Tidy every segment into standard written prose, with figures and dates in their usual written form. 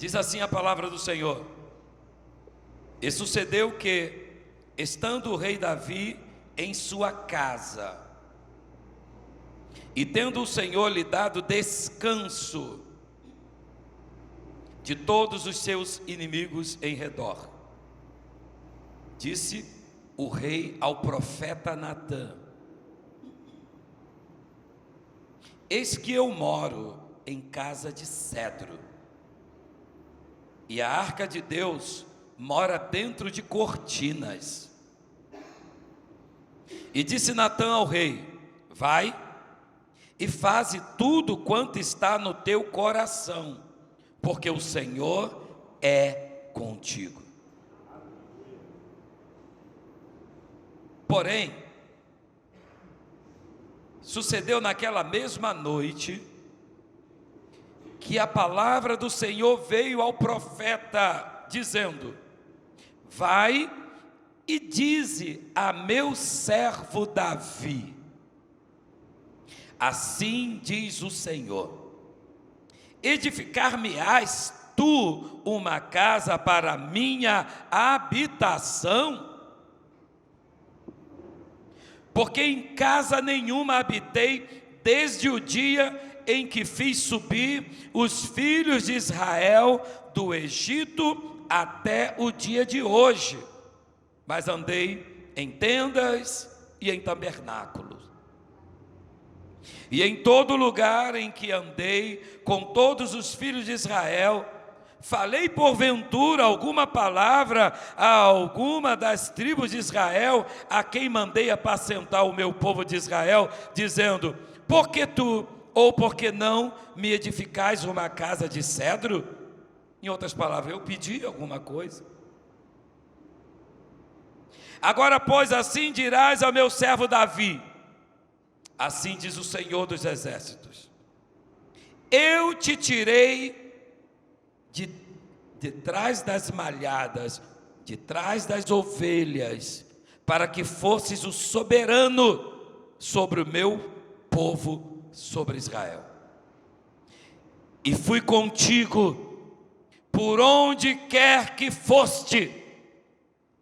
Diz assim a palavra do Senhor: e sucedeu que, estando o rei Davi em sua casa, e tendo o Senhor lhe dado descanso de todos os seus inimigos em redor, disse o rei ao profeta Natã: eis que eu moro em casa de cedro, e a arca de Deus mora dentro de cortinas. E disse Natã ao rei: vai e faze tudo quanto está no teu coração, porque o Senhor é contigo. Porém, sucedeu naquela mesma noite que a palavra do Senhor veio ao profeta, dizendo: vai e dize a meu servo Davi, assim diz o Senhor: edificar-me-ás tu uma casa para minha habitação? Porque em casa nenhuma habitei desde o dia em que fiz subir os filhos de Israel do Egito até o dia de hoje, mas andei em tendas e em tabernáculos. E em todo lugar em que andei com todos os filhos de Israel, falei porventura alguma palavra a alguma das tribos de Israel, a quem mandei apacentar o meu povo de Israel, dizendo: por que tu, ou por que não me edificais uma casa de cedro? Em outras palavras, eu pedi alguma coisa. Agora, pois, assim dirás ao meu servo Davi: assim diz o Senhor dos Exércitos: eu te tirei de trás das malhadas, de trás das ovelhas, para que fosses o soberano sobre o meu povo, sobre Israel. E fui contigo por onde quer que foste,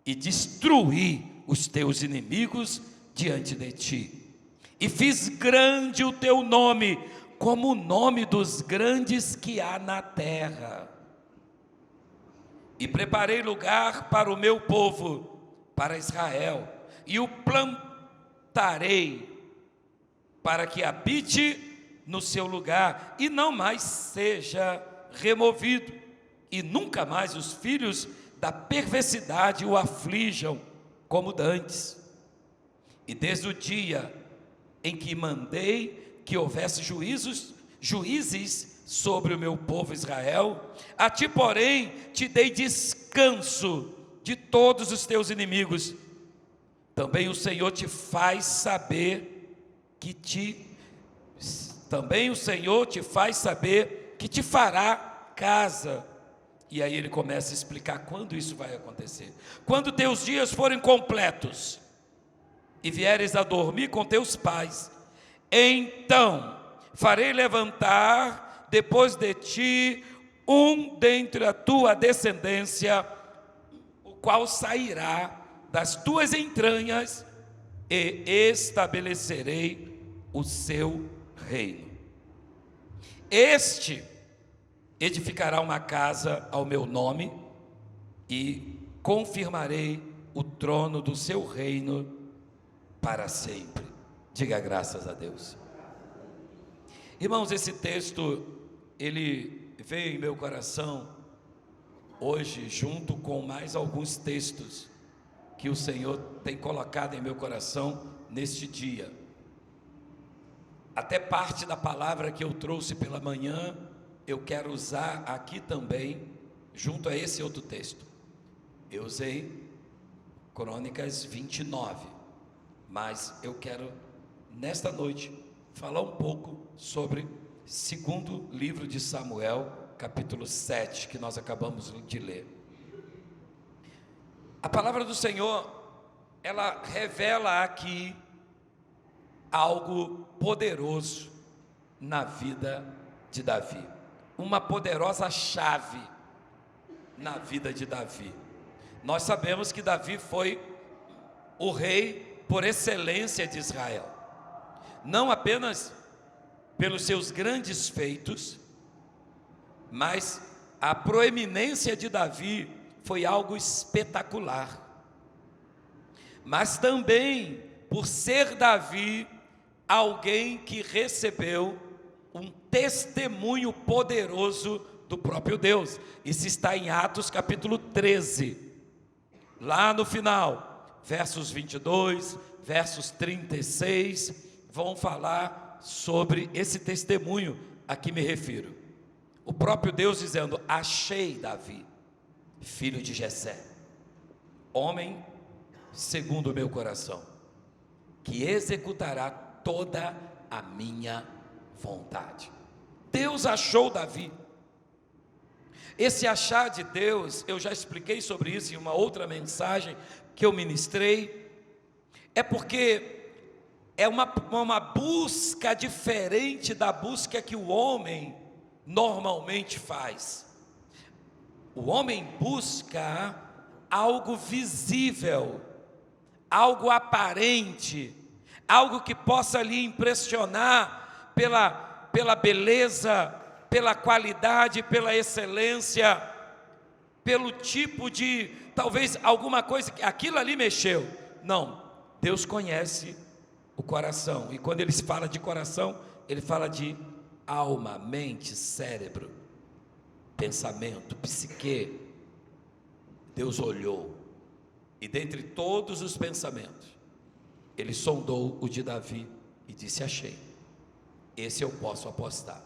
e destruí os teus inimigos diante de ti, e fiz grande o teu nome, como o nome dos grandes que há na terra. E preparei lugar para o meu povo, para Israel, e o plantarei para que habite no seu lugar, e não mais seja removido, e nunca mais os filhos da perversidade o aflijam como dantes. E desde o dia em que mandei que houvesse juízes sobre o meu povo Israel, a ti, porém, te dei descanso de todos os teus inimigos. Também o Senhor te faz saber que te fará casa. E aí ele começa a explicar quando isso vai acontecer. Quando teus dias forem completos e vieres a dormir com teus pais, então farei levantar depois de ti um dentre a tua descendência, o qual sairá das tuas entranhas, e estabelecerei o seu reino. Este edificará uma casa ao meu nome, e confirmarei o trono do seu reino para sempre. Diga graças a Deus. Irmãos, esse texto, ele veio em meu coração hoje, junto com mais alguns textos que o Senhor tem colocado em meu coração neste dia. Até parte da palavra que eu trouxe pela manhã, eu quero usar aqui também, junto a esse outro texto. Eu usei Crônicas 29, mas eu quero, nesta noite, falar um pouco sobre segundo livro de Samuel, capítulo 7, que nós acabamos de ler. A palavra do Senhor, ela revela aqui algo poderoso na vida de Davi, uma poderosa chave na vida de Davi. Nós sabemos que Davi foi o rei por excelência de Israel, não apenas pelos seus grandes feitos, mas a proeminência de Davi foi algo espetacular, mas também por ser Davi alguém que recebeu um testemunho poderoso do próprio Deus. Isso está em Atos capítulo 13, lá no final, versos 22, versos 36, vão falar sobre esse testemunho a que me refiro. O próprio Deus dizendo: achei Davi, filho de Jessé, homem segundo o meu coração, que executará toda a minha vontade. Deus achou Davi. Esse achar de Deus, eu já expliquei sobre isso em uma outra mensagem que eu ministrei, é porque é uma busca diferente da busca que o homem normalmente faz. O homem busca algo visível, algo aparente, algo que possa lhe impressionar pela beleza, pela qualidade, pela excelência, pelo tipo de, talvez alguma coisa que aquilo ali mexeu. Não, Deus conhece o coração, e quando ele fala de coração, ele fala de alma, mente, cérebro, pensamento, psique. Deus olhou, e dentre todos os pensamentos, ele sondou o de Davi e disse: achei, esse eu posso apostar,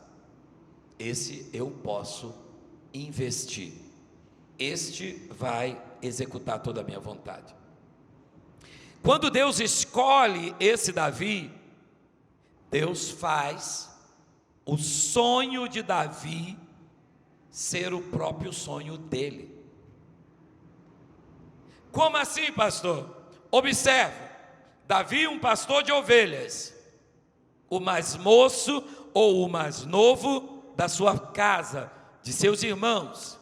esse eu posso investir, este vai executar toda a minha vontade. Quando Deus escolhe esse Davi, Deus faz o sonho de Davi ser o próprio sonho dele. Como assim, pastor? Observe, Davi, um pastor de ovelhas, o mais moço ou o mais novo da sua casa, de seus irmãos.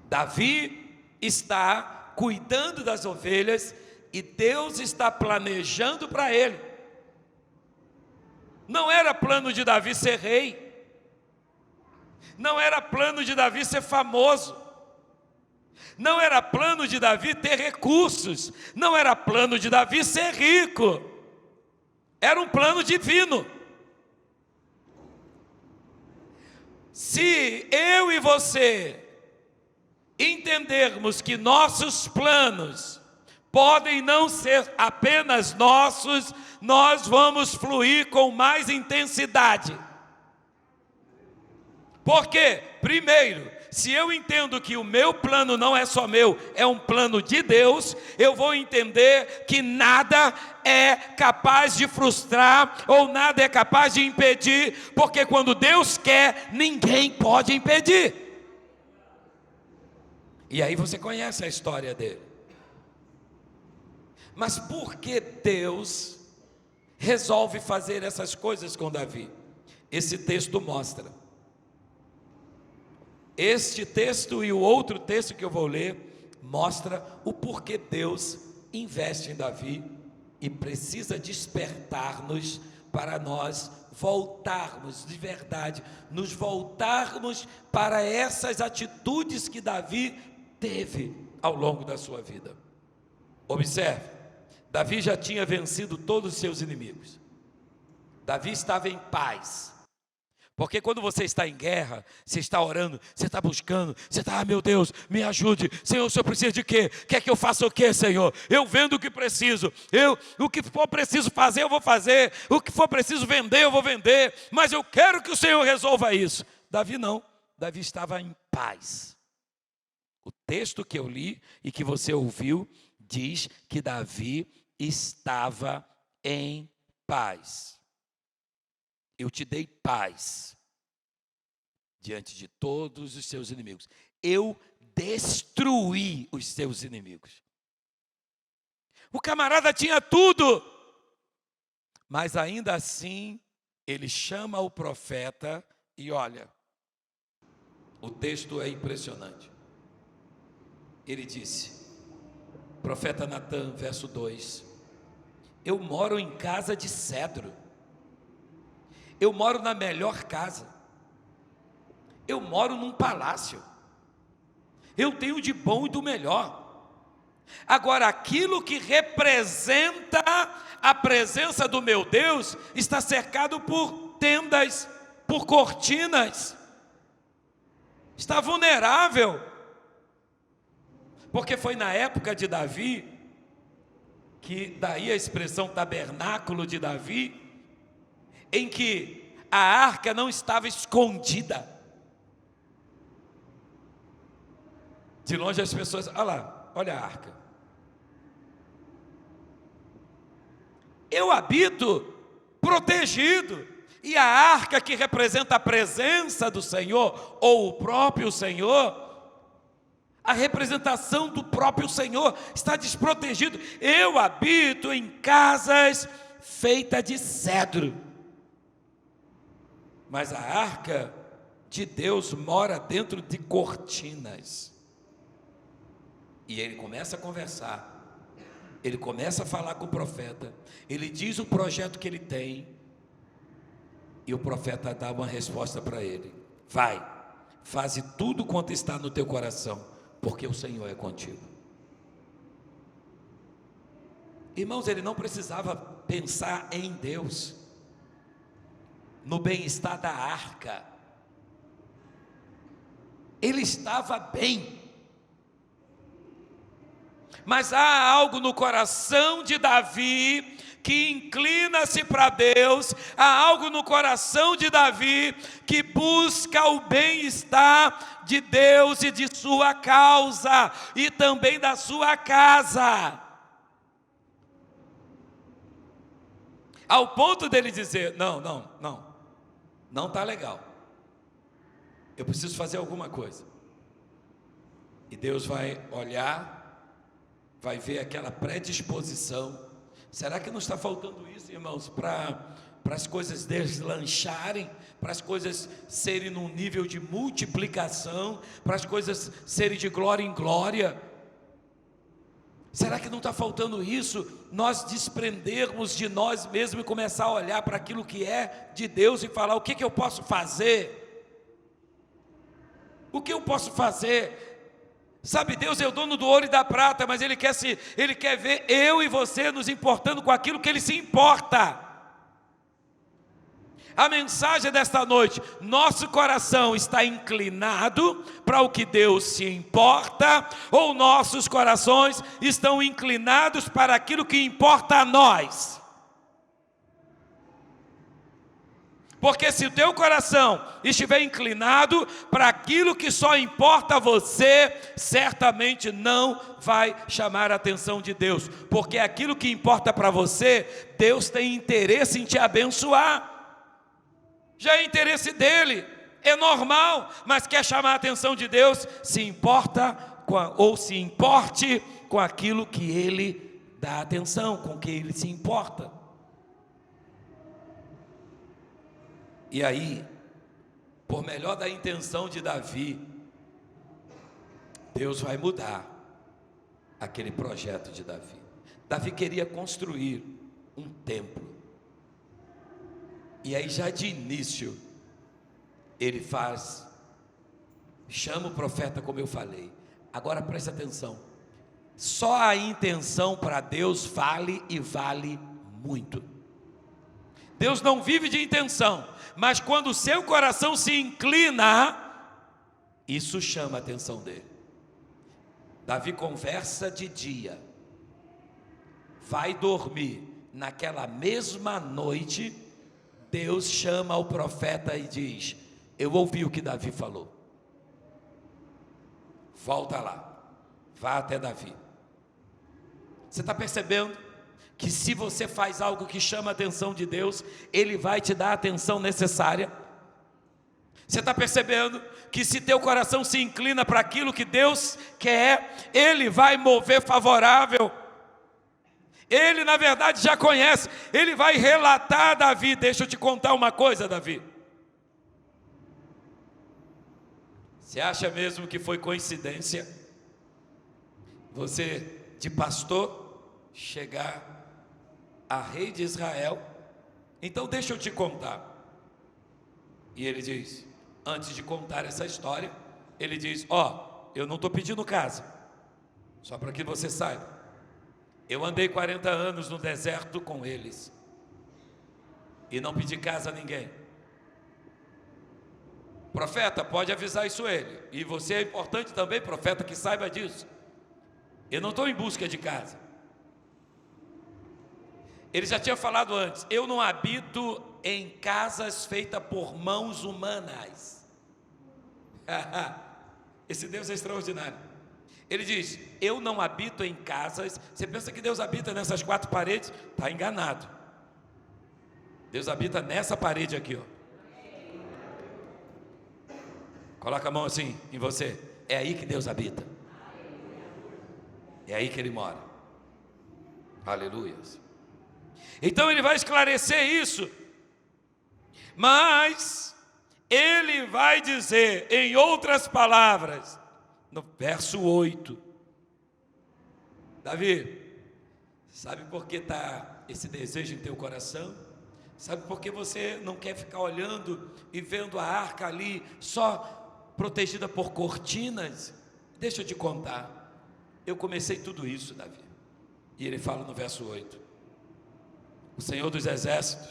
Davi está cuidando das ovelhas e Deus está planejando para ele. Não era plano de Davi ser rei, não era plano de Davi ser famoso, não era plano de Davi ter recursos, não era plano de Davi ser rico, era um plano divino. Se eu e você entendermos que nossos planos podem não ser apenas nossos, nós vamos fluir com mais intensidade. Por quê? Primeiro, se eu entendo que o meu plano não é só meu, é um plano de Deus, eu vou entender que nada é capaz de frustrar, ou nada é capaz de impedir, porque quando Deus quer, ninguém pode impedir. E aí você conhece a história dele. Mas por que Deus resolve fazer essas coisas com Davi? Esse texto mostra. Este texto e o outro texto que eu vou ler mostra o porquê Deus investe em Davi e precisa despertar-nos para nós voltarmos de verdade, nos voltarmos para essas atitudes que Davi teve ao longo da sua vida. Observe, Davi já tinha vencido todos os seus inimigos. Davi estava em paz. Porque quando você está em guerra, você está orando, você está buscando, você está: meu Deus, me ajude, Senhor, o Senhor precisa de quê? Quer que eu faça o quê, Senhor? Eu vendo o que preciso, o que for preciso fazer, eu vou fazer, o que for preciso vender, eu vou vender, mas eu quero que o Senhor resolva isso. Davi não, Davi estava em paz. O texto que eu li e que você ouviu, diz que Davi estava em paz. Eu te dei paz diante de todos os seus inimigos. Eu destruí os seus inimigos. O camarada tinha tudo, mas ainda assim, ele chama o profeta e olha, O texto é impressionante. Ele disse, profeta Natã, verso 2: eu moro em casa de cedro, eu moro na melhor casa, eu moro num palácio, eu tenho de bom e do melhor. Agora, aquilo que representa a presença do meu Deus está cercado por tendas, por cortinas, está vulnerável, porque foi na época de Davi, que daí a expressão tabernáculo de Davi, em que a arca não estava escondida. De longe as pessoas, olha lá, olha a arca. Eu habito protegido, e a arca que representa a presença do Senhor, ou o próprio Senhor, a representação do próprio Senhor, está desprotegido. Eu habito em casas feitas de cedro, mas a arca de Deus mora dentro de cortinas. E ele começa a conversar, ele começa a falar com o profeta, ele diz o projeto que ele tem, e o profeta dá uma resposta para ele: vai, faze tudo quanto está no teu coração, porque o Senhor é contigo. Irmãos, ele não precisava pensar em Deus, no bem-estar da arca, ele estava bem. Mas há algo no coração de Davi que inclina-se para Deus, há algo no coração de Davi que busca o bem-estar de Deus e de sua causa, e também da sua casa, ao ponto dele dizer: não está legal, eu preciso fazer alguma coisa. E Deus vai olhar, vai ver aquela predisposição. Será que não está faltando isso, irmãos, para as coisas deslancharem, para as coisas serem num nível de multiplicação, para as coisas serem de glória em glória? Será que não está faltando isso? Nós desprendermos de nós mesmos e começar a olhar para aquilo que é de Deus e falar: o que eu posso fazer? O que eu posso fazer? Sabe, Deus é o dono do ouro e da prata, mas Ele quer ver eu e você nos importando com aquilo que Ele se importa. A mensagem desta noite: nosso coração está inclinado para o que Deus se importa, ou nossos corações estão inclinados para aquilo que importa a nós? Porque se o teu coração estiver inclinado para aquilo que só importa a você, certamente não vai chamar a atenção de Deus, porque aquilo que importa para você, Deus tem interesse em te abençoar, já é interesse dele, é normal, mas quer chamar a atenção de Deus, se importe com aquilo que ele dá atenção, com que ele se importa. E aí, por melhor da intenção de Davi, Deus vai mudar aquele projeto de Davi. Davi queria construir um templo. E aí, já de início, ele chama o profeta, como eu falei. Agora preste atenção, só a intenção para Deus vale, e vale muito. Deus não vive de intenção, mas quando o seu coração se inclina, isso chama a atenção dele. Davi conversa de dia, vai dormir, naquela mesma noite, Deus chama o profeta e diz: eu ouvi o que Davi falou, volta lá, vá até Davi. Você está percebendo que se você faz algo que chama a atenção de Deus, Ele vai te dar a atenção necessária? Você está percebendo que se teu coração se inclina para aquilo que Deus quer, Ele vai mover favorável? Ele na verdade já conhece, Ele vai relatar a Davi. Deixa eu te contar uma coisa, Davi. Você acha mesmo que foi coincidência você, de pastor, chegar a rei de Israel? Então deixa eu te contar. E ele diz, antes de contar essa história, ele diz, eu não estou pedindo casa, só para que você saiba, eu andei 40 anos no deserto com eles, e não pedi casa a ninguém. Profeta, pode avisar isso a ele, e você é importante também, profeta, que saiba disso. Eu não estou em busca de casa. Ele já tinha falado antes, eu não habito em casas feitas por mãos humanas. Esse Deus é extraordinário. Ele diz, eu não habito em casas. Você pensa que Deus habita nessas 4 paredes? Está enganado. Deus habita nessa parede aqui, Coloca a mão assim em você. É aí que Deus habita. É aí que Ele mora. Aleluia. Então Ele vai esclarecer isso. Mas Ele vai dizer, em outras palavras, no verso 8. Davi, sabe por que está esse desejo em teu coração? Sabe por que você não quer ficar olhando e vendo a arca ali só protegida por cortinas? Deixa eu te contar, eu comecei tudo isso, Davi. E ele fala no verso 8, o Senhor dos Exércitos,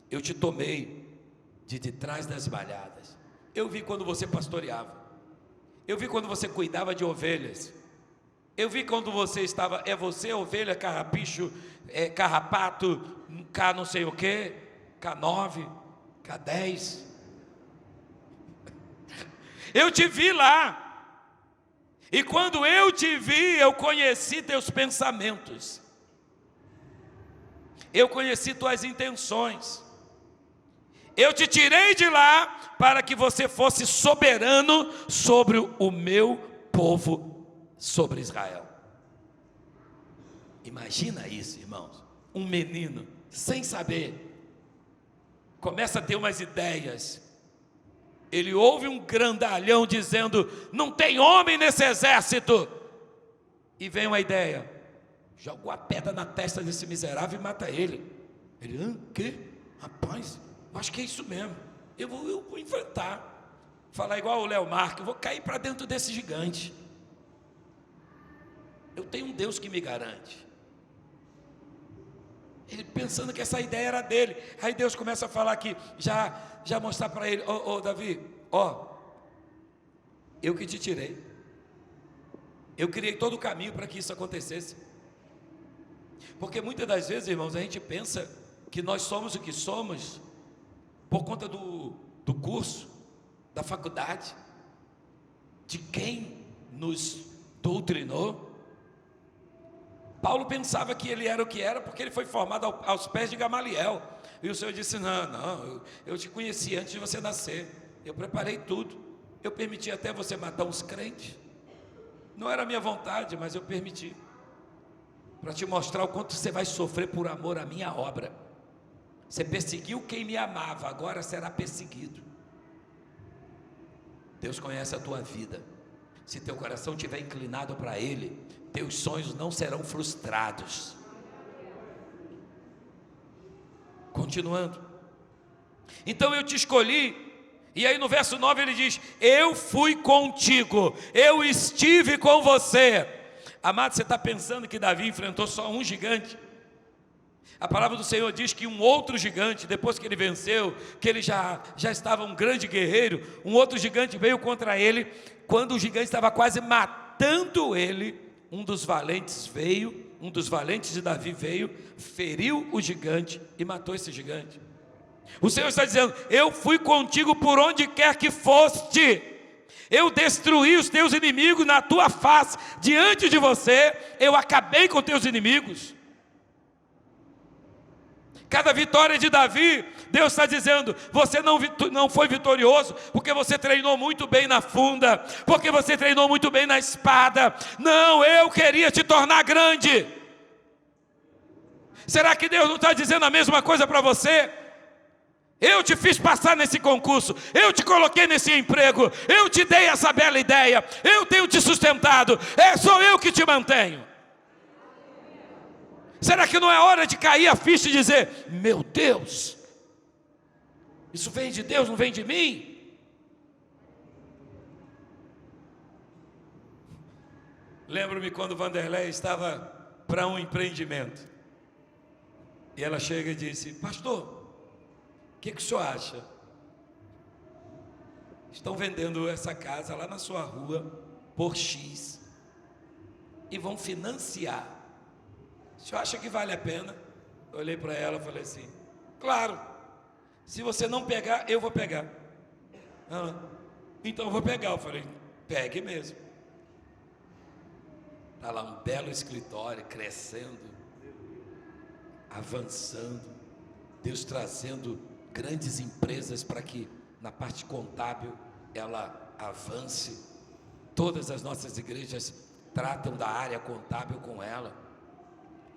eu te tomei de trás das malhadas. Eu vi quando você pastoreava, eu vi quando você cuidava de ovelhas, eu vi quando você estava, você ovelha, carrapicho, carrapato, K não sei o que, K9, K10, eu te vi lá, e quando eu te vi, eu conheci teus pensamentos, eu conheci tuas intenções, eu te tirei de lá, para que você fosse soberano sobre o meu povo, sobre Israel. Imagina isso, irmãos, um menino, sem saber, começa a ter umas ideias, ele ouve um grandalhão dizendo, não tem homem nesse exército, e vem uma ideia, joga uma pedra na testa desse miserável e mata ele. Ele, o quê? Rapaz, acho que é isso mesmo, eu vou enfrentar, falar igual o Léo Marques, eu vou cair para dentro desse gigante, eu tenho um Deus que me garante. Ele pensando que essa ideia era dele, aí Deus começa a falar aqui, já mostrar para ele, Davi, eu que te tirei, eu criei todo o caminho para que isso acontecesse, porque muitas das vezes, irmãos, a gente pensa que nós somos o que somos, por conta do curso, da faculdade, de quem nos doutrinou. Paulo pensava que ele era o que era, porque ele foi formado aos pés de Gamaliel, e o Senhor disse, não, eu te conheci antes de você nascer, eu preparei tudo, eu permiti até você matar uns crentes, não era a minha vontade, mas eu permiti, para te mostrar o quanto você vai sofrer por amor à minha obra. Você perseguiu quem me amava, agora será perseguido. Deus conhece a tua vida, se teu coração estiver inclinado para Ele, teus sonhos não serão frustrados. Continuando, então eu te escolhi, e aí no verso 9 ele diz, eu fui contigo, eu estive com você. Amado, você está pensando que Davi enfrentou só um gigante? A palavra do Senhor diz que um outro gigante, depois que ele venceu, que ele já estava um grande guerreiro, um outro gigante veio contra ele, quando o gigante estava quase matando ele, um dos valentes de Davi veio, feriu o gigante e matou esse gigante. O Senhor está dizendo, eu fui contigo por onde quer que foste, eu destruí os teus inimigos na tua face, diante de você, eu acabei com teus inimigos. Cada vitória de Davi, Deus está dizendo, você não foi vitorioso, porque você treinou muito bem na funda, porque você treinou muito bem na espada, não, eu queria te tornar grande. Será que Deus não está dizendo a mesma coisa para você? Eu te fiz passar nesse concurso, eu te coloquei nesse emprego, eu te dei essa bela ideia, eu tenho te sustentado, sou eu que te mantenho. Será que não é hora de cair a ficha e dizer: meu Deus, isso vem de Deus, não vem de mim? Lembro-me quando Vanderlei estava para um empreendimento, e ela chega e disse: pastor, o que o senhor acha? Estão vendendo essa casa lá na sua rua por X e vão financiar. O senhor acha que vale a pena? Eu olhei para ela e falei assim: claro, se você não pegar, eu vou pegar. Então eu vou pegar. Eu falei: pegue mesmo. Está lá um belo escritório, crescendo, avançando, Deus trazendo grandes empresas para que na parte contábil ela avance. Todas as nossas igrejas tratam da área contábil com ela.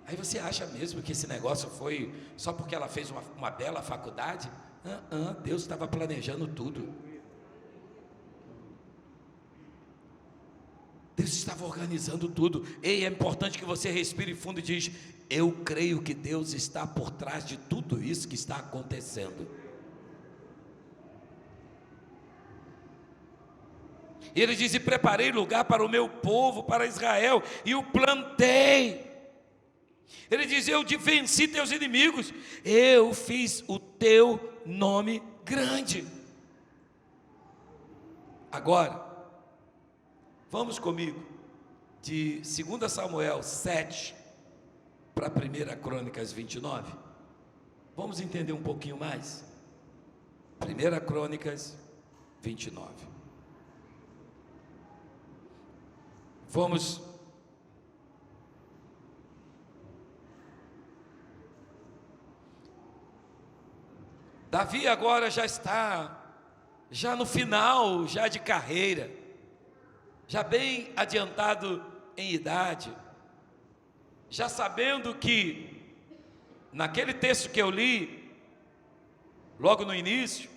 Aí você acha mesmo que esse negócio foi só porque ela fez uma bela faculdade? Deus estava planejando tudo. Deus estava organizando tudo. Ei, é importante que você respire fundo e diz: eu creio que Deus está por trás de tudo isso que está acontecendo. Ele diz: e preparei lugar para o meu povo, para Israel, e o plantei. Ele diz: eu venci teus inimigos, eu fiz o teu nome grande. Agora, vamos comigo de 2 Samuel 7 para 1 Crônicas 29. Vamos entender um pouquinho mais. 1 Crônicas 29. Vamos. Davi agora já está, já no final, já de carreira, já bem adiantado em idade, já sabendo que, naquele texto que eu li, logo no início,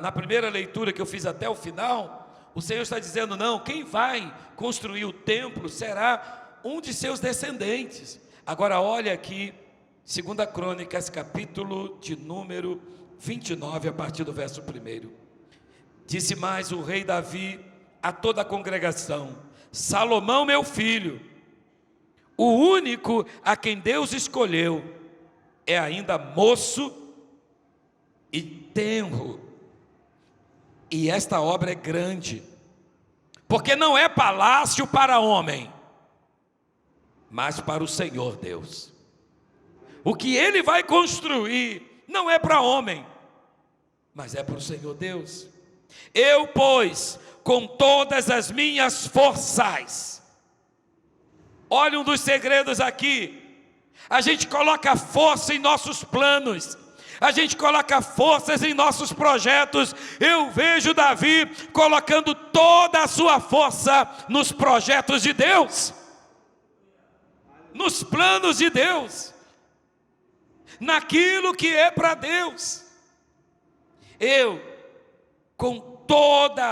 na primeira leitura que eu fiz até o final, o Senhor está dizendo: não, quem vai construir o templo será um de seus descendentes. Agora olha aqui, 2 Crônicas, capítulo de número 29, a partir do verso 1. Disse mais o rei Davi a toda a congregação: Salomão, meu filho, o único a quem Deus escolheu, é ainda moço e tenro, e esta obra é grande, porque não é palácio para homem, mas para o Senhor Deus. O que ele vai construir não é para homem, mas é para o Senhor Deus. Eu, pois, com todas as minhas forças, olha um dos segredos aqui, a gente coloca força em nossos planos, a gente coloca forças em nossos projetos. Eu vejo Davi colocando toda a sua força nos projetos de Deus, nos planos de Deus, naquilo que é para Deus. Eu, com toda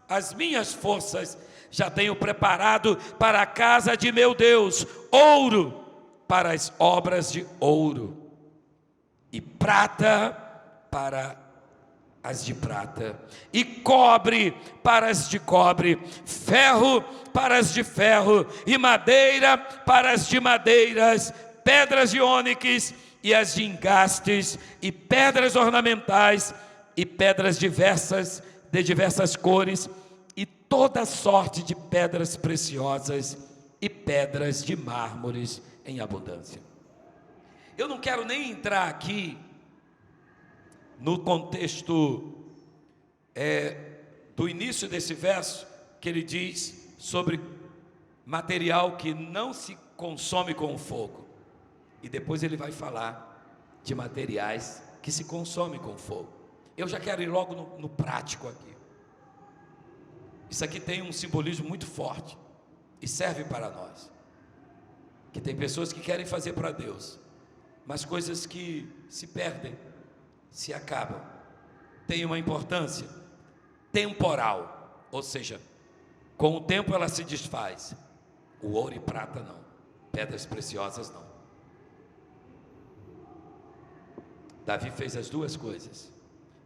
as minhas forças, já tenho preparado para a casa de meu Deus ouro para as obras de ouro, e prata para as de prata, e cobre para as de cobre, ferro para as de ferro, e madeira para as de madeiras, pedras de ônix e as de engastes, e pedras ornamentais, e pedras diversas, de diversas cores, e toda sorte de pedras preciosas, e pedras de mármores em abundância. Eu não quero nem entrar aqui no contexto do início desse verso, que ele diz sobre material que não se consome com o fogo. E depois ele vai falar de materiais que se consomem com fogo. Eu já quero ir logo no prático aqui. Isso aqui tem um simbolismo muito forte e serve para nós. Que tem pessoas que querem fazer para Deus, mas coisas que se perdem, se acabam, têm uma importância temporal, ou seja, com o tempo ela se desfaz. O ouro e prata não, pedras preciosas não. Davi fez as duas coisas.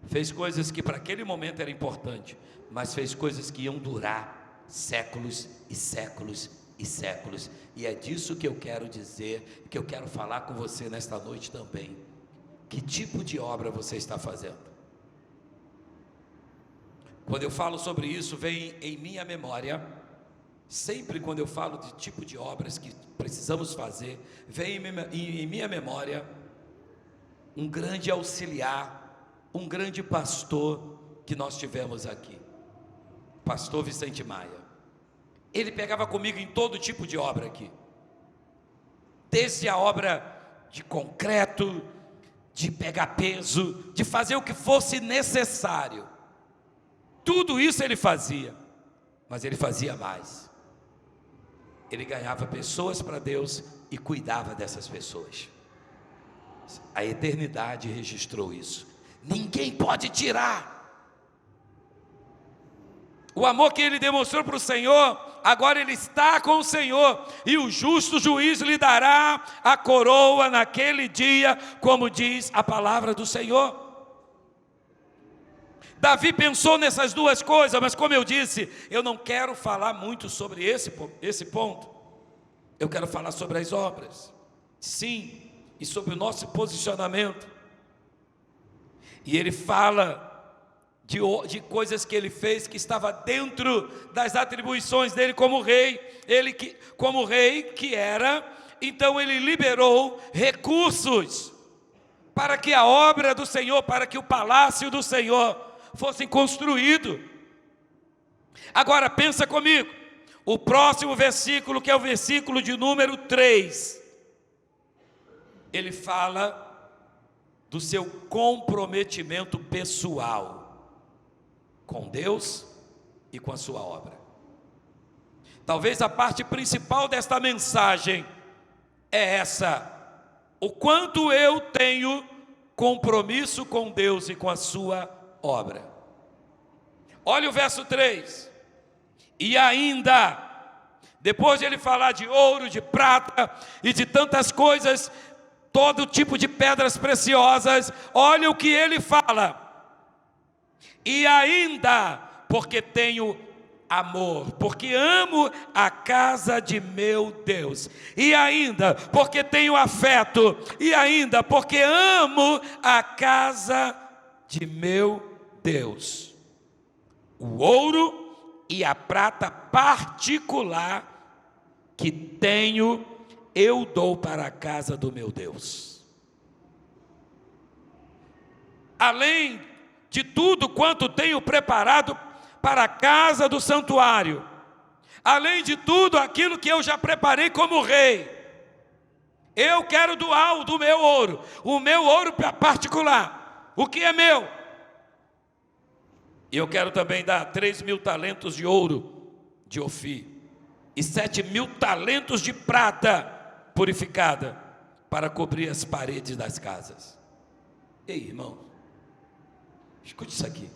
Fez coisas que para aquele momento era importante, mas fez coisas que iam durar séculos e séculos e séculos. E é disso que eu quero dizer, que eu quero falar com você nesta noite também. Que tipo de obra você está fazendo? Quando eu falo sobre isso, vem em minha memória, sempre quando eu falo de tipo de obras que precisamos fazer, vem em minha memória um grande auxiliar, um grande pastor que nós tivemos aqui, pastor Vicente Maia. Ele pegava comigo em todo tipo de obra aqui, desde a obra de concreto, de pegar peso, de fazer o que fosse necessário. Tudo isso ele fazia, mas ele fazia mais. Ele ganhava pessoas para Deus e cuidava dessas pessoas. A eternidade registrou isso. Ninguém pode tirar. O amor que ele demonstrou para o Senhor, agora ele está com o Senhor, e o justo juiz lhe dará a coroa naquele dia, como diz a palavra do Senhor. Davi pensou nessas duas coisas, mas como eu disse, eu não quero falar muito sobre esse ponto. Eu quero falar sobre as obras, sim, e sobre o nosso posicionamento. E ele fala de coisas que ele fez que estava dentro das atribuições dele como rei. Como rei que era, então ele liberou recursos para que a obra do Senhor, para que o palácio do Senhor fosse construído. Agora pensa comigo, o próximo versículo, que é o versículo de número 3, ele fala do seu comprometimento pessoal com Deus e com a sua obra. Talvez a parte principal desta mensagem é essa: o quanto eu tenho compromisso com Deus e com a sua obra. Olha o verso 3. E ainda, depois de ele falar de ouro, de prata e de tantas coisas, todo tipo de pedras preciosas, olha o que ele fala: e ainda, porque tenho amor, porque amo a casa de meu Deus, e ainda, porque tenho afeto, e ainda, porque amo a casa de meu Deus, o ouro e a prata particular que tenho, eu dou para a casa do meu Deus. Além de tudo quanto tenho preparado para a casa do santuário, além de tudo aquilo que eu já preparei como rei, eu quero doar do meu ouro, o meu ouro particular, o que é meu. E eu quero também dar 3.000 talentos de ouro de Ofir e 7.000 talentos de prata purificada para cobrir as paredes das casas. Ei, irmão, escute isso aqui.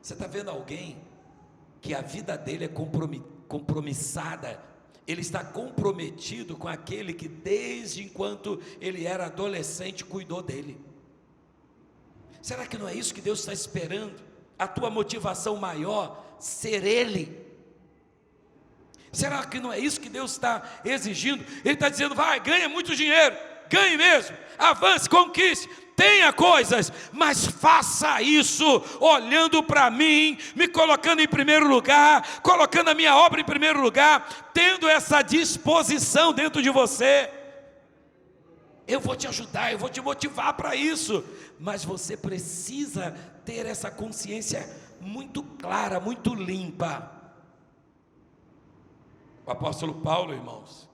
Você está vendo alguém que a vida dele é compromissada, ele está comprometido com aquele que desde enquanto ele era adolescente cuidou dele. Será que não é isso que Deus está esperando? A tua motivação maior ser Ele? Será que não é isso que Deus está exigindo? Ele está dizendo: vai, ganha muito dinheiro, ganhe mesmo, avance, conquiste, tenha coisas, mas faça isso olhando para mim, me colocando em primeiro lugar, colocando a minha obra em primeiro lugar, tendo essa disposição dentro de você. Eu vou te ajudar, eu vou te motivar para isso, mas você precisa ter essa consciência muito clara, muito limpa. O apóstolo Paulo, irmãos,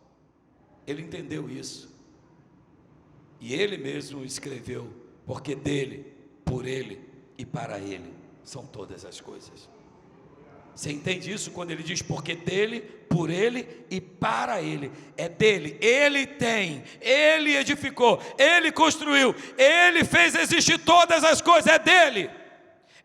ele entendeu isso, e ele mesmo escreveu: porque dele, por ele e para ele são todas as coisas. Você entende isso quando ele diz porque dele, por ele e para ele? É dele, ele tem, ele edificou, ele construiu, ele fez existir todas as coisas, é dele.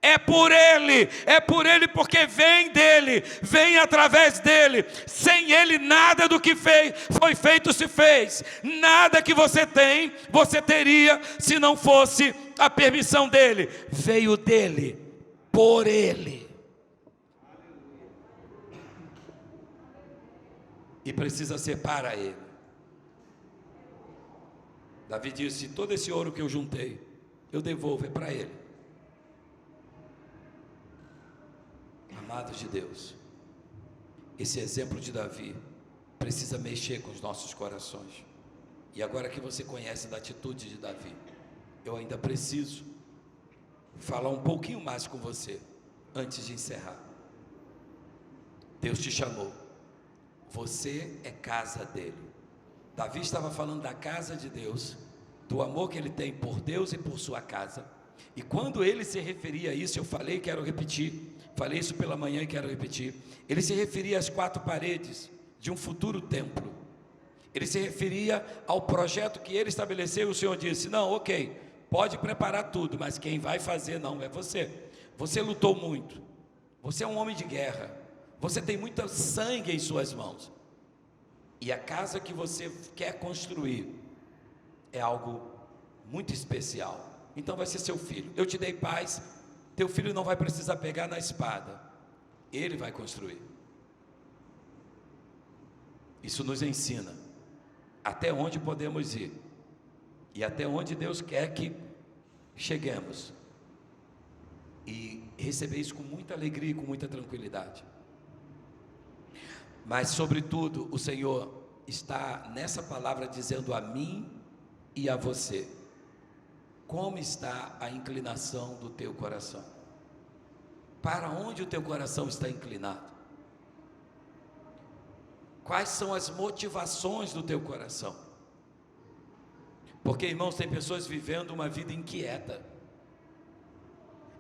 É por ele porque vem dele, vem através dele. Sem ele nada do que foi feito se fez. Nada que você tem, você teria se não fosse a permissão dele. Veio dele, por ele. E precisa ser para ele. Davi disse: todo esse ouro que eu juntei, eu devolvo, é para ele. Amados de Deus, esse exemplo de Davi precisa mexer com os nossos corações. E agora que você conhece da atitude de Davi, eu ainda preciso falar um pouquinho mais com você antes de encerrar. Deus te chamou, você é casa dele. Davi estava falando da casa de Deus, do amor que ele tem por Deus e por sua casa. E quando ele se referia a isso, eu falei, quero repetir, falei isso pela manhã e quero repetir. Ele se referia às 4 paredes de um futuro templo. Ele se referia ao projeto que ele estabeleceu. E o Senhor disse: não, ok, pode preparar tudo, mas quem vai fazer não é você. Você lutou muito, você é um homem de guerra, você tem muito sangue em suas mãos, e a casa que você quer construir é algo muito especial. Então vai ser seu filho. Eu te dei paz, teu filho não vai precisar pegar na espada, ele vai construir. Isso nos ensina até onde podemos ir e até onde Deus quer que cheguemos, e receber isso com muita alegria e com muita tranquilidade. Mas sobretudo o Senhor está nessa palavra dizendo a mim e a você: como está a inclinação do teu coração? Para onde o teu coração está inclinado? Quais são as motivações do teu coração? Porque, irmãos, tem pessoas vivendo uma vida inquieta.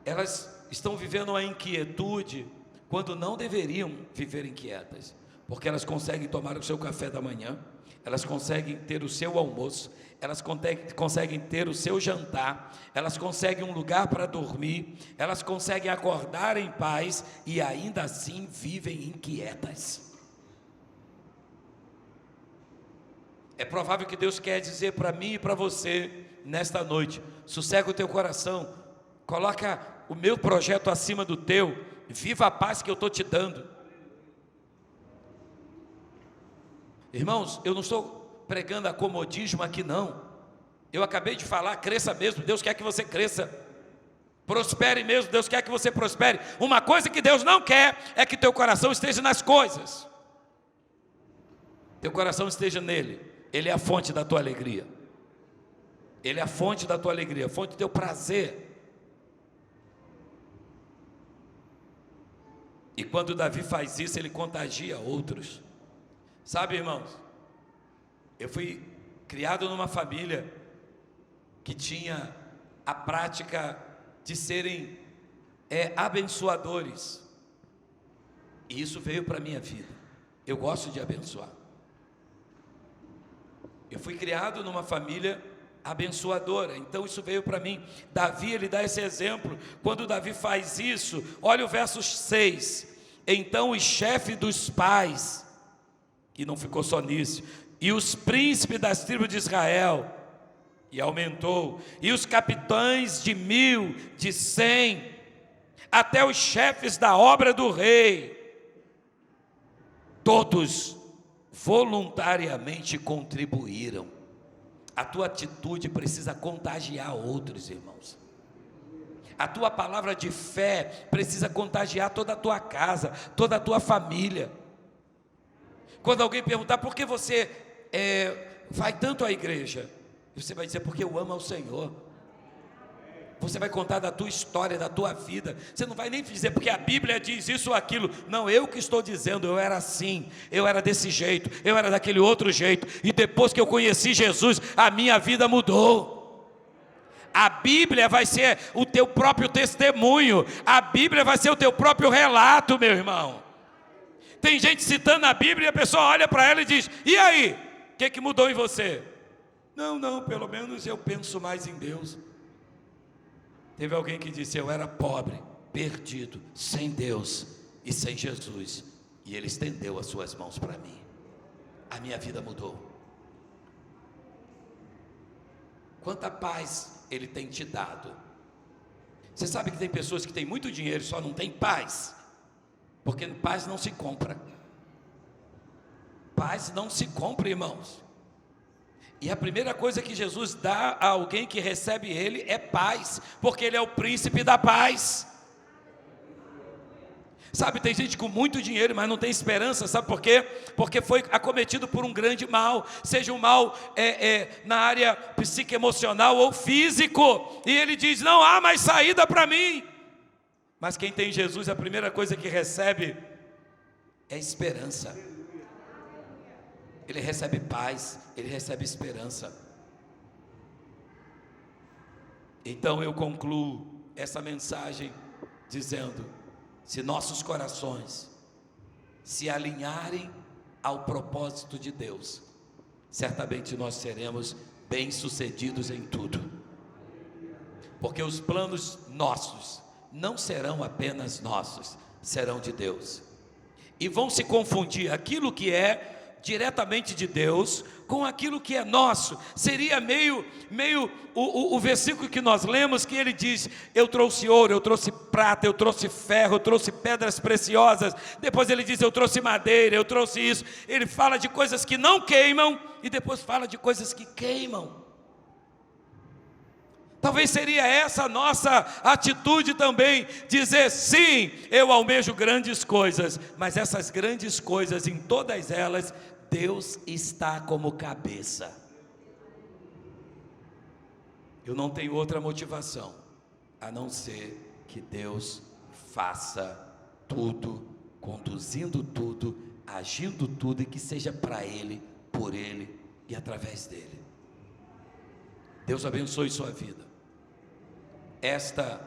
Elas estão vivendo uma inquietude quando não deveriam viver inquietas, porque elas conseguem tomar o seu café da manhã, elas conseguem ter o seu almoço, elas conseguem ter o seu jantar, elas conseguem um lugar para dormir, elas conseguem acordar em paz e ainda assim vivem inquietas. É provável que Deus quer dizer para mim e para você nesta noite: sossega o teu coração, coloca o meu projeto acima do teu, viva a paz que eu estou te dando. Irmãos, eu não estou pregando acomodismo aqui não. Eu acabei de falar, cresça mesmo, Deus quer que você cresça. Prospere mesmo, Deus quer que você prospere. Uma coisa que Deus não quer é que teu coração esteja nas coisas. Teu coração esteja nele. Ele é a fonte da tua alegria. Ele é a fonte da tua alegria, a fonte do teu prazer. E quando Davi faz isso, ele contagia outros. Sabe, irmãos, eu fui criado numa família que tinha a prática de serem abençoadores. E isso veio para a minha vida. Eu gosto de abençoar. Eu fui criado numa família abençoadora, então isso veio para mim. Davi, ele dá esse exemplo. Quando Davi faz isso, olha o verso 6. Então os chefes dos pais, e não ficou só nisso, e os príncipes das tribos de Israel, e aumentou, e os capitães de 1000, de 100, até os chefes da obra do rei, todos voluntariamente contribuíram. A tua atitude precisa contagiar outros, irmãos. A tua palavra de fé precisa contagiar toda a tua casa, toda a tua família. Quando alguém perguntar por que você vai tanto à igreja, você vai dizer: porque eu amo ao Senhor. Você vai contar da tua história, da tua vida. Você não vai nem dizer porque a Bíblia diz isso ou aquilo. Não, eu que estou dizendo, eu era assim, eu era desse jeito, eu era daquele outro jeito. E depois que eu conheci Jesus, a minha vida mudou. A Bíblia vai ser o teu próprio testemunho. A Bíblia vai ser o teu próprio relato, meu irmão. Tem gente citando a Bíblia e a pessoa olha para ela e diz: e aí? O que mudou em você? Não, pelo menos eu penso mais em Deus. Teve alguém que disse: eu era pobre, perdido, sem Deus e sem Jesus, e Ele estendeu as suas mãos para mim. A minha vida mudou. Quanta paz Ele tem te dado. Você sabe que tem pessoas que têm muito dinheiro e só não têm paz? Porque paz não se compra. Paz não se compra, irmãos. E a primeira coisa que Jesus dá a alguém que recebe Ele é paz, porque Ele é o príncipe da paz. Sabe, tem gente com muito dinheiro, mas não tem esperança, sabe por quê? Porque foi acometido por um grande mal, seja um mal na área psicoemocional ou físico, e ele diz: não há mais saída para mim. Mas quem tem Jesus, a primeira coisa que recebe é esperança. Ele recebe paz, ele recebe esperança. Então eu concluo essa mensagem dizendo: se nossos corações se alinharem ao propósito de Deus, certamente nós seremos bem-sucedidos em tudo. Porque os planos nossos não serão apenas nossos, serão de Deus. E vão se confundir aquilo que é diretamente de Deus com aquilo que é nosso. Seria meio o versículo que nós lemos, que ele diz: eu trouxe ouro, eu trouxe prata, eu trouxe ferro, eu trouxe pedras preciosas. Depois ele diz: eu trouxe madeira, eu trouxe isso. Ele fala de coisas que não queimam e depois fala de coisas que queimam. Talvez seria essa a nossa atitude também, dizer: sim, eu almejo grandes coisas, mas essas grandes coisas, em todas elas, Deus está como cabeça. Eu não tenho outra motivação, a não ser que Deus faça tudo, conduzindo tudo, agindo tudo, e que seja para Ele, por Ele e através dEle. Deus abençoe sua vida. Esta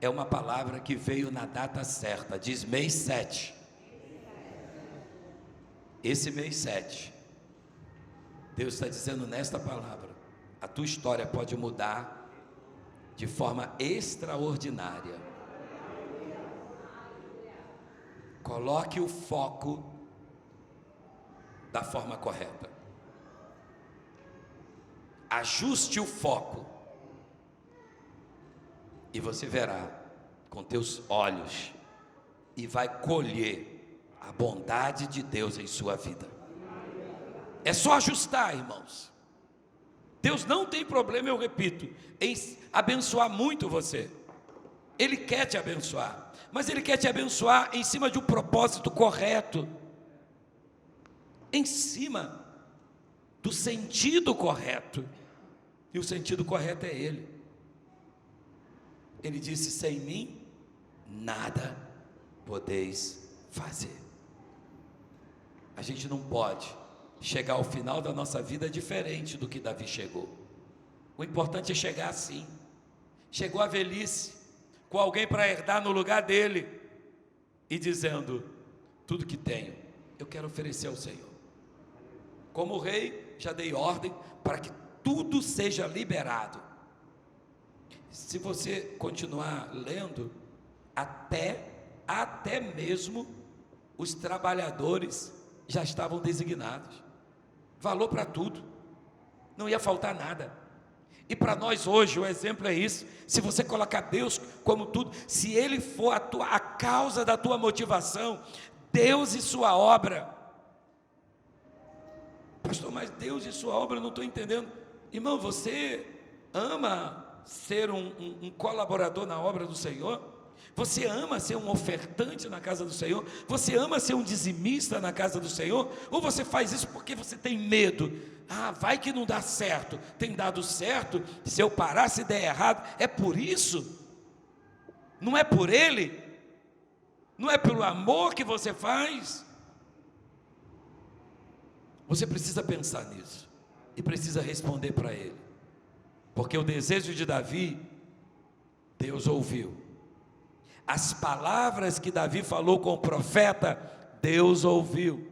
é uma palavra que veio na data certa, diz mês 7. Esse mês 7, Deus está dizendo nesta palavra: a tua história pode mudar de forma extraordinária. Coloque o foco da forma correta. Ajuste o foco. E você verá com teus olhos e vai colher a bondade de Deus em sua vida. É só ajustar, irmãos. Deus não tem problema, eu repito, em abençoar muito você. Ele quer te abençoar, mas Ele quer te abençoar em cima de um propósito correto, em cima do sentido correto. E o sentido correto é Ele. Ele disse: sem mim, nada podeis fazer. A gente não pode chegar ao final da nossa vida diferente do que Davi chegou. O importante é chegar assim. Chegou a velhice, com alguém para herdar no lugar dele, e dizendo: tudo que tenho, eu quero oferecer ao Senhor. Como rei, já dei ordem para que tudo seja liberado. Se você continuar lendo, até mesmo os trabalhadores já estavam designados. Valor para tudo, não ia faltar nada. E para nós hoje o exemplo é isso. Se você colocar Deus como tudo, se Ele for a causa da tua motivação, Deus e sua obra. Pastor, mas Deus e sua obra, eu não estou entendendo. Irmão, você ama ser um colaborador na obra do Senhor? Você ama ser um ofertante na casa do Senhor? Você ama ser um dizimista na casa do Senhor? Ou você faz isso porque você tem medo? Vai que não dá certo. Tem dado certo, se eu parar, se der errado. É por isso? Não é por Ele? Não é pelo amor que você faz? Você precisa pensar nisso e precisa responder para Ele. Porque o desejo de Davi, Deus ouviu. As palavras que Davi falou com o profeta, Deus ouviu.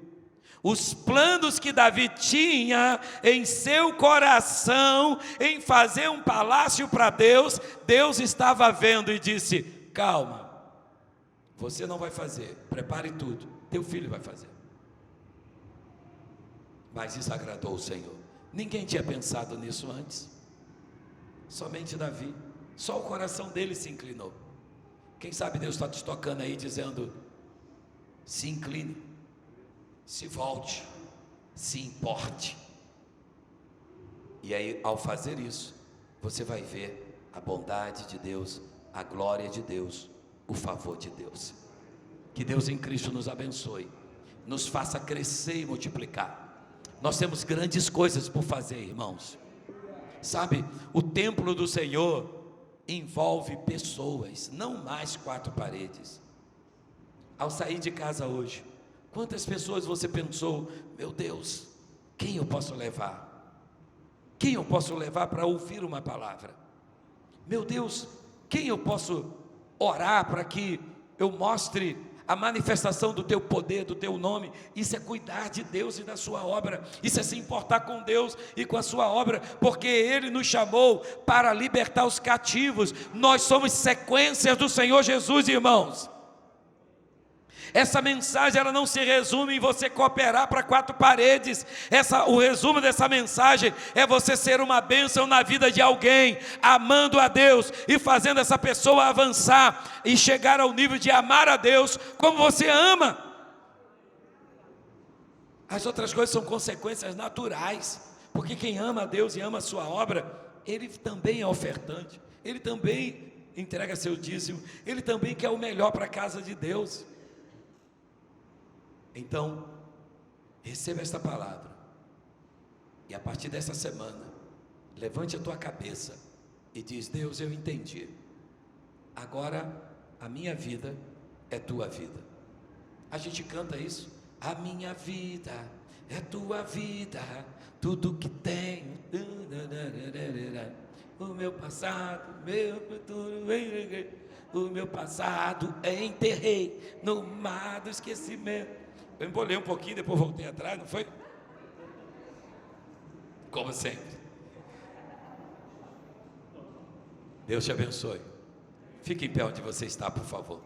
Os planos que Davi tinha em seu coração, em fazer um palácio para Deus, Deus estava vendo e disse: calma, você não vai fazer, prepare tudo, teu filho vai fazer. Mas isso agradou o Senhor. Ninguém tinha pensado nisso antes, somente Davi. Só o coração dele se inclinou. Quem sabe Deus está te tocando aí dizendo: se incline, se volte, se importe. E aí, ao fazer isso, você vai ver a bondade de Deus, a glória de Deus, o favor de Deus. Que Deus em Cristo nos abençoe, nos faça crescer e multiplicar. Nós temos grandes coisas por fazer, irmãos. Sabe, o templo do Senhor envolve pessoas, não mais quatro paredes. Ao sair de casa hoje, quantas pessoas você pensou: meu Deus, quem eu posso levar? Quem eu posso levar para ouvir uma palavra? Meu Deus, quem eu posso orar para que eu mostre a manifestação do teu poder, do teu nome? Isso é cuidar de Deus e da sua obra. Isso é se importar com Deus e com a sua obra, porque Ele nos chamou para libertar os cativos. Nós somos sequências do Senhor Jesus, irmãos. Essa mensagem, ela não se resume em você cooperar para quatro paredes. O resumo dessa mensagem é você ser uma bênção na vida de alguém, amando a Deus e fazendo essa pessoa avançar e chegar ao nível de amar a Deus como você ama. As outras coisas são consequências naturais, porque quem ama a Deus e ama a sua obra, ele também é ofertante, ele também entrega seu dízimo, ele também quer o melhor para a casa de Deus. Então, receba esta palavra, e a partir dessa semana, levante a tua cabeça e diz: Deus, eu entendi, agora a minha vida é tua vida. A gente canta isso: a minha vida é tua vida, tudo que tenho, o meu passado, meu futuro, o meu passado enterrei no mar do esquecimento. Eu embolei um pouquinho, depois voltei atrás, não foi? Como sempre. Deus te abençoe. Fique em pé onde você está, por favor.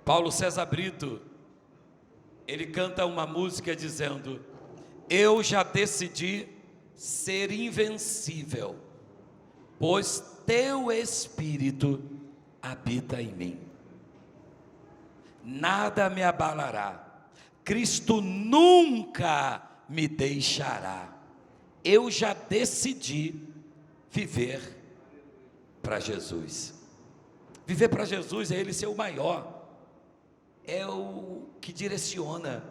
Paulo César Brito, ele canta uma música dizendo: eu já decidi ser invencível, pois teu Espírito habita em mim. Nada me abalará, Cristo nunca me deixará. Eu já decidi viver para Jesus. Viver para Jesus é Ele ser o maior, é o que direciona,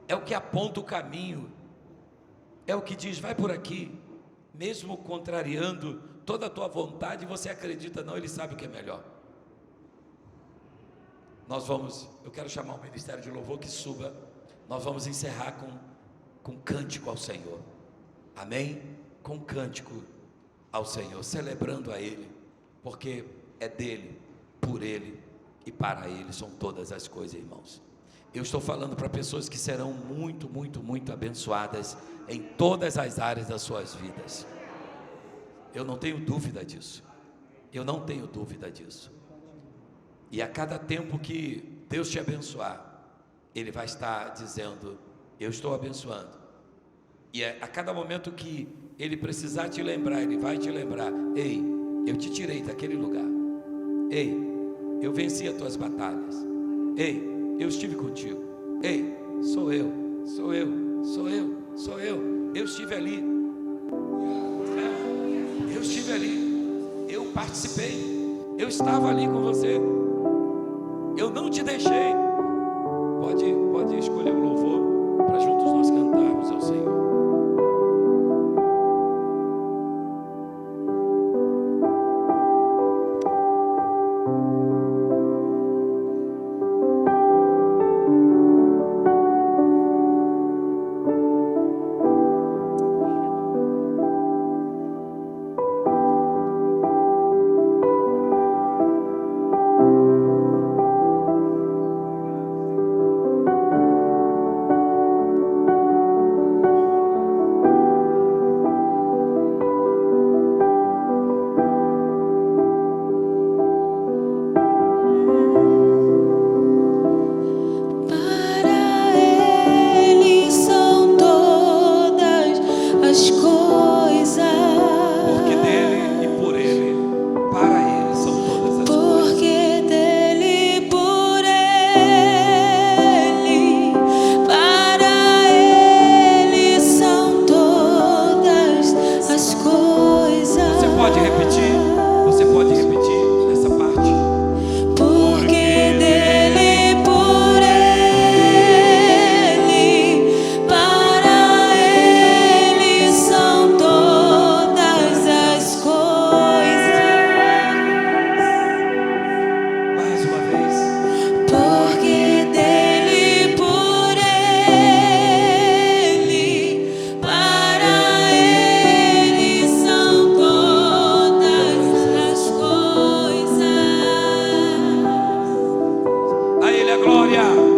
é o que aponta o caminho, é o que diz: vai por aqui, mesmo contrariando toda a tua vontade, você acredita, não, Ele sabe o que é melhor. Eu quero chamar o Ministério de Louvor que suba, nós vamos encerrar com cântico ao Senhor, amém? Com cântico ao Senhor, celebrando a Ele, porque é dEle, por Ele e para Ele são todas as coisas, irmãos. Eu estou falando para pessoas que serão muito, muito, muito abençoadas em todas as áreas das suas vidas. Eu não tenho dúvida disso. Eu não tenho dúvida disso. E a cada tempo que Deus te abençoar, Ele vai estar dizendo: eu estou abençoando. E a cada momento que Ele precisar te lembrar, Ele vai te lembrar: ei, eu te tirei daquele lugar. Ei, eu venci as tuas batalhas. Ei, eu estive contigo. Ei, sou eu. Eu estive ali. Eu estive ali. Eu participei. Eu estava ali com você. Eu não te deixei. Pode escolher um louvor para juntos nós cantarmos ao Senhor. a glória.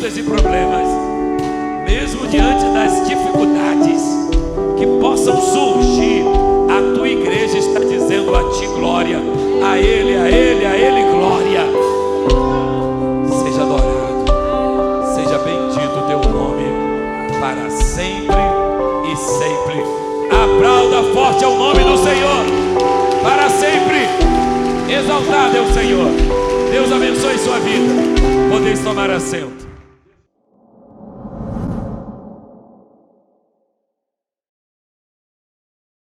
lutas e problemas, mesmo diante das dificuldades que possam surgir, a tua igreja está dizendo a ti glória, a Ele, a Ele, a Ele glória. Seja adorado, seja bendito o teu nome para sempre e sempre. Aplauda forte ao nome do Senhor, para sempre exaltado é o Senhor. Deus abençoe sua vida. Podeis tomar assento.